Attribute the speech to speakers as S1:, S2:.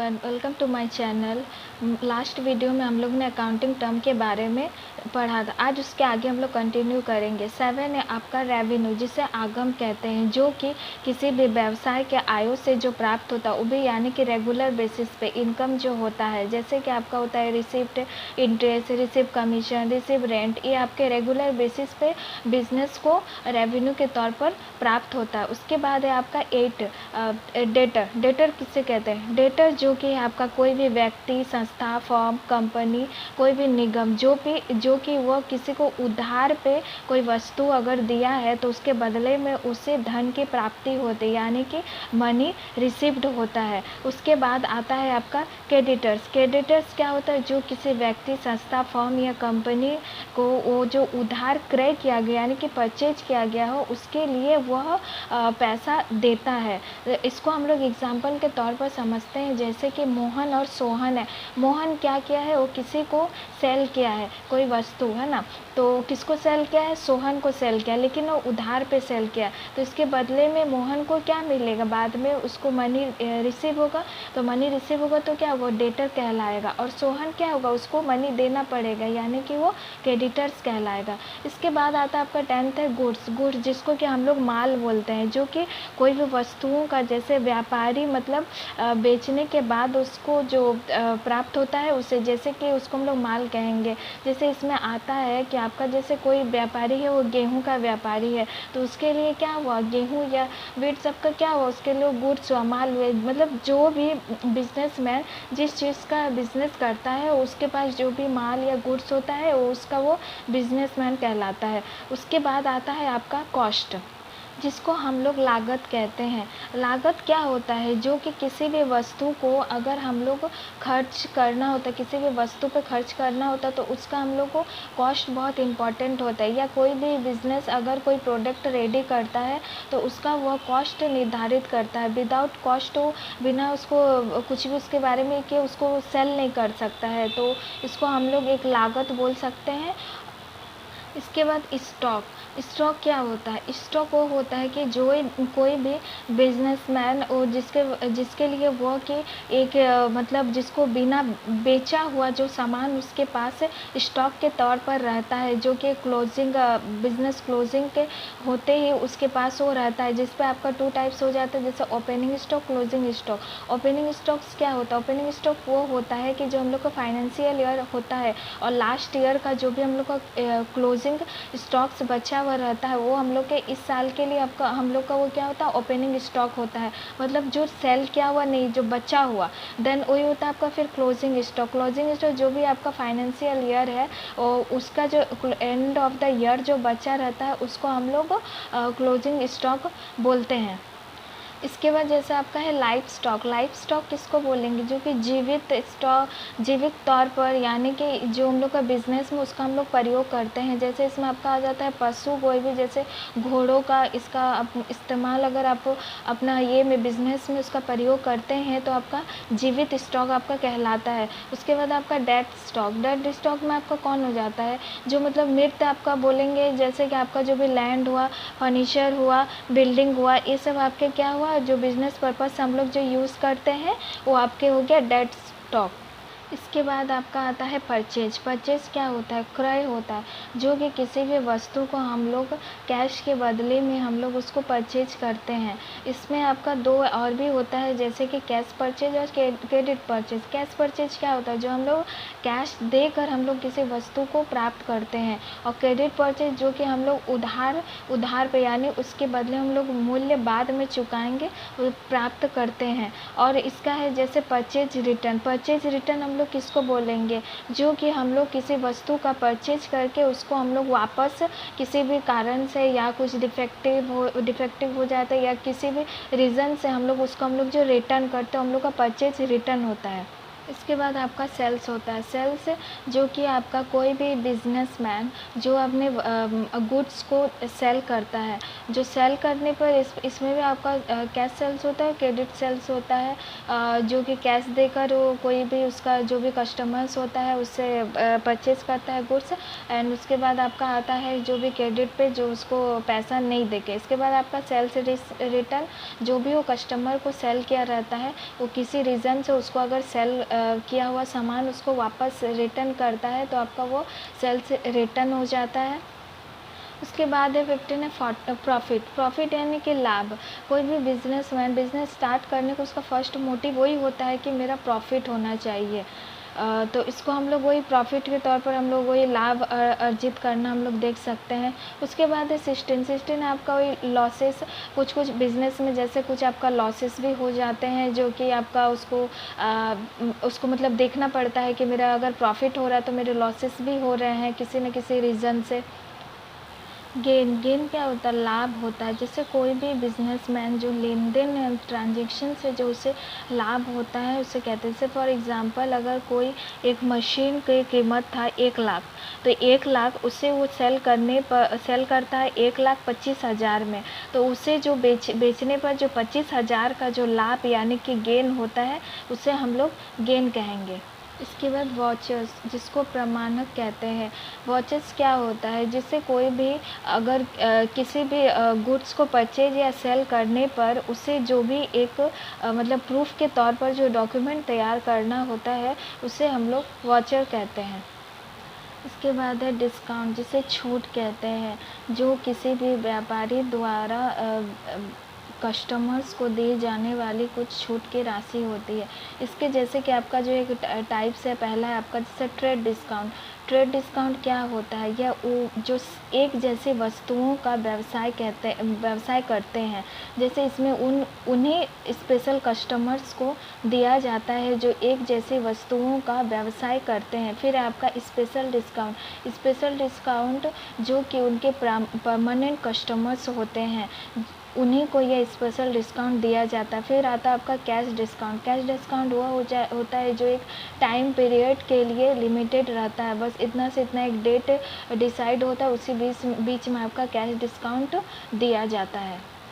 S1: Everyone, welcome to my channel. Last video में हम लोग ने अकाउंटिंग टर्म के बारे में पढ़ा था। आज उसके आगे हम लोग कंटिन्यू करेंगे। 7 है आपका रेवेन्यू, जिसे आगम कहते हैं, जो कि किसी भी व्यवसाय के आयों से जो प्राप्त होता है वो भी, यानी कि रेगुलर बेसिस पे इनकम जो होता है, जैसे कि आपका होता है receipt interest, receive commission, receive rent. ये आपके रेगुलर बेसिस पे बिजनेस को रेवेन्यू के तौर पर प्राप्त होता है। उसके बाद है आपका 8 डेटर। डेटर किससे कहते हैं? डेटर जो कि आपका कोई भी व्यक्ति, संस्था, फर्म, कंपनी, कोई भी निगम जो कि वह किसी को उधार पे कोई वस्तु अगर दिया है तो उसके बदले में उसे धन की प्राप्ति होती है, यानी कि मनी रिसीव्ड होता है। उसके बाद आता है आपका क्रेडिटर्स। क्रेडिटर्स क्या होता है? जो किसी व्यक्ति, संस्था, फर्म या कंपनी को वो जो उधार क्रय किया गया यानी कि परचेज किया गया हो, उसके लिए वह पैसा देता है। इसको हम लोग एग्जाम्पल के तौर पर समझते हैं, जैसे कि मोहन और सोहन है। मोहन क्या किया है? वो किसी को सेल किया है, कोई वस्तु है ना, तो किसको सेल किया है? सोहन को सेल किया, लेकिन वो उधार पे सेल किया। तो इसके बदले में मोहन को क्या मिलेगा? बाद में उसको मनी रिसीव होगा। तो मनी रिसीव होगा तो क्या, वो डेटर कहलाएगा। और सोहन क्या होगा? उसको मनी देना पड़ेगा, यानी कि वो क्रेडिटर्स कहलाएगा। इसके बाद आता है आपका 10th है गुड्स। गुड्स जिसको कि हम लोग माल बोलते हैं, जो कि कोई भी वस्तुओं का, जैसे व्यापारी मतलब बेचने के बाद उसको जो प्राप्त होता है उसे, जैसे कि उसको हम लोग माल कहेंगे। जैसे इसमें आता है कि आपका जैसे कोई व्यापारी है, वो गेहूं का व्यापारी है, तो उसके लिए क्या हुआ? गेहूं या वीट सबका क्या हुआ? उसके लिए गुड्स हुआ, माल हुए। मतलब जो भी बिजनेसमैन जिस चीज़ का बिजनेस करता है, उसके पास जो भी माल या गुड्स होता है वो बिजनेसमैन कहलाता है। उसके बाद आता है आपका कॉस्ट, जिसको हम लोग लागत कहते हैं। लागत क्या होता है? जो कि किसी भी वस्तु को अगर हम लोग खर्च करना होता है, किसी भी वस्तु पे खर्च करना होता है, तो उसका हम लोग को कॉस्ट बहुत इम्पॉर्टेंट होता है। या कोई भी बिजनेस अगर कोई प्रोडक्ट रेडी करता है तो उसका वह कॉस्ट निर्धारित करता है। विदाउट कॉस्ट वो बिना उसको कुछ भी उसके बारे में कि उसको सेल नहीं कर सकता है, तो इसको हम लोग एक लागत बोल सकते हैं। इसके बाद स्टॉक। स्टॉक क्या होता है? स्टॉक वो होता है कि जो कोई भी बिजनेसमैन और जिसके लिए वो कि एक मतलब जिसको बिना बेचा हुआ जो सामान उसके पास स्टॉक के तौर पर रहता है, जो कि क्लोजिंग बिजनेस क्लोजिंग के होते ही उसके पास वो रहता है, जिस पे आपका 2 टाइप्स हो जाते हैं, जैसे opening stock, closing stock. Opening stocks क्या होता है? ओपनिंग स्टॉक वो होता है कि जो हम लोग का फाइनेंशियल ईयर होता है और लास्ट ईयर का जो भी हम लोग का क्लोजिंग स्टॉक्स बचा हुआ रहता है, वो हम लोग के इस साल के लिए आपका हम लोग का वो क्या होता है? ओपनिंग स्टॉक होता है। मतलब जो सेल किया हुआ नहीं, जो बचा हुआ, देन वही होता है आपका फिर क्लोजिंग स्टॉक। क्लोजिंग स्टॉक जो भी आपका फाइनेंशियल ईयर है और उसका जो एंड ऑफ द ईयर जो बचा रहता है, उसको हम लोग क्लोजिंग स्टॉक बोलते हैं। इसके बाद जैसे आपका है लाइफ स्टॉक। लाइफ स्टॉक किसको बोलेंगे? जो कि जीवित स्टॉक, जीवित तौर पर, यानी कि जो हम लोग का बिजनेस में उसका हम लोग प्रयोग करते हैं। जैसे इसमें आपका आ जाता है पशु, कोई भी जैसे घोड़ों का इसका इस्तेमाल अगर आप अपना ये में बिजनेस में उसका प्रयोग करते हैं तो आपका जीवित स्टॉक आपका कहलाता है। उसके बाद आपका डेड स्टॉक। डेड स्टॉक में आपका कौन हो जाता है? जो मतलब मृत आपका बोलेंगे, जैसे कि आपका जो भी लैंड हुआ, फर्नीचर हुआ, बिल्डिंग हुआ, ये सब आपके क्या हुआ? जो बिजनेस पर्पस हम लोग जो यूज़ करते हैं वो आपके हो गया डेड स्टॉक। इसके बाद आपका आता है परचेज। परचेज क्या होता है? क्रय होता है, जो कि किसी भी वस्तु को हम लोग कैश के बदले में हम लोग उसको परचेज करते हैं। इसमें आपका 2 और भी होता है, जैसे कि कैश परचेज और क्रेडिट परचेज। कैश परचेज क्या होता है? जो हम लोग कैश देकर हम लोग किसी वस्तु को प्राप्त करते हैं। और क्रेडिट परचेज जो कि हम लोग उधार पे, यानी उसके बदले हम लोग मूल्य बाद में चुकाएंगे, वो प्राप्त करते हैं। और इसका है जैसे परचेज रिटर्न। परचेज रिटर्न हम लोग किसको बोलेंगे? जो कि हम लोग किसी वस्तु का परचेज करके उसको हम लोग वापस किसी भी कारण से, या कुछ डिफेक्टिव हो जाता है, या किसी भी रीज़न से हम लोग उसको जो रिटर्न करते हैं, हम लोग का परचेज रिटर्न होता है। इसके बाद आपका सेल्स होता है। सेल्स जो कि आपका कोई भी बिजनेसमैन जो अपने गुड्स को सेल करता है, जो सेल करने पर इसमें भी आपका कैश सेल्स होता है, क्रेडिट सेल्स होता है, जो कि कैश देकर वो कोई भी उसका जो भी कस्टमर्स होता है उससे परचेज़ करता है गुड्स। एंड उसके बाद आपका आता है जो भी क्रेडिट पे जो उसको पैसा नहीं देके। इसके बाद आपका सेल्स रिटर्न, जो भी वो कस्टमर को सेल किया रहता है वो किसी रीज़न से उसको अगर सेल किया हुआ सामान उसको वापस रिटर्न करता है तो आपका वो सेल्स रिटर्न हो जाता है। उसके बाद है 15 है प्रॉफिट। प्रॉफिट यानी कि लाभ। कोई भी बिजनेसमैन बिजनेस स्टार्ट करने का उसका फर्स्ट मोटिव वही होता है कि मेरा प्रॉफिट होना चाहिए। तो इसको हम लोग वही प्रॉफिट के तौर पर हम लोग वही लाभ अर्जित करना हम लोग देख सकते हैं। उसके बाद है सिस्टेम। सिस्टेम आपका वही लॉसेस, कुछ कुछ बिजनेस में जैसे कुछ आपका लॉसेस भी हो जाते हैं जो कि आपका उसको मतलब देखना पड़ता है कि मेरा अगर प्रॉफिट हो रहा है तो मेरे लॉसेस भी हो रहे हैं किसी न किसी रीज़न से। गेन। गेन क्या होता है? लाभ होता है। जैसे कोई भी बिजनेसमैन जो लेन देन ट्रांजेक्शन से जो उसे लाभ होता है उसे कहते हैं। जैसे फॉर एग्जांपल अगर कोई एक मशीन की कीमत था 1 लाख, तो 1 लाख उसे वो सेल करता है 1,25,000 में, तो उसे जो बेचने पर जो 25,000 का जो लाभ यानी कि गेन होता है उसे हम लोग गेन कहेंगे। इसके बाद वॉचर्स, जिसको प्रमाणक कहते हैं। वॉचर्स क्या होता है? जिससे कोई भी अगर किसी भी गुड्स को परचेज या सेल करने पर उसे जो भी एक मतलब प्रूफ के तौर पर जो डॉक्यूमेंट तैयार करना होता है उसे हम लोग वॉचर कहते हैं। इसके बाद है डिस्काउंट, जिसे छूट कहते हैं, जो किसी भी व्यापारी द्वारा कस्टमर्स को दी जाने वाली कुछ छूट की राशि होती है। इसके जैसे कि आपका जो एक टाइप्स है, पहला है आपका जैसे ट्रेड डिस्काउंट। ट्रेड डिस्काउंट क्या होता है? यह वो जो एक जैसी वस्तुओं का व्यवसाय करते हैं, जैसे इसमें उन्हीं स्पेशल कस्टमर्स को दिया जाता है जो एक जैसी वस्तुओं का व्यवसाय करते हैं। फिर आपका स्पेशल डिस्काउंट। स्पेशल डिस्काउंट जो कि उनके परमानेंट कस्टमर्स होते हैं उन्हीं को यह स्पेशल डिस्काउंट दिया जाता है। फिर आता है आपका कैश डिस्काउंट। कैश डिस्काउंट वह होता है जो एक टाइम पीरियड के लिए लिमिटेड रहता है, बस इतना से इतना एक डेट डिसाइड होता है, उसी बीच में आपका कैश डिस्काउंट दिया जाता है।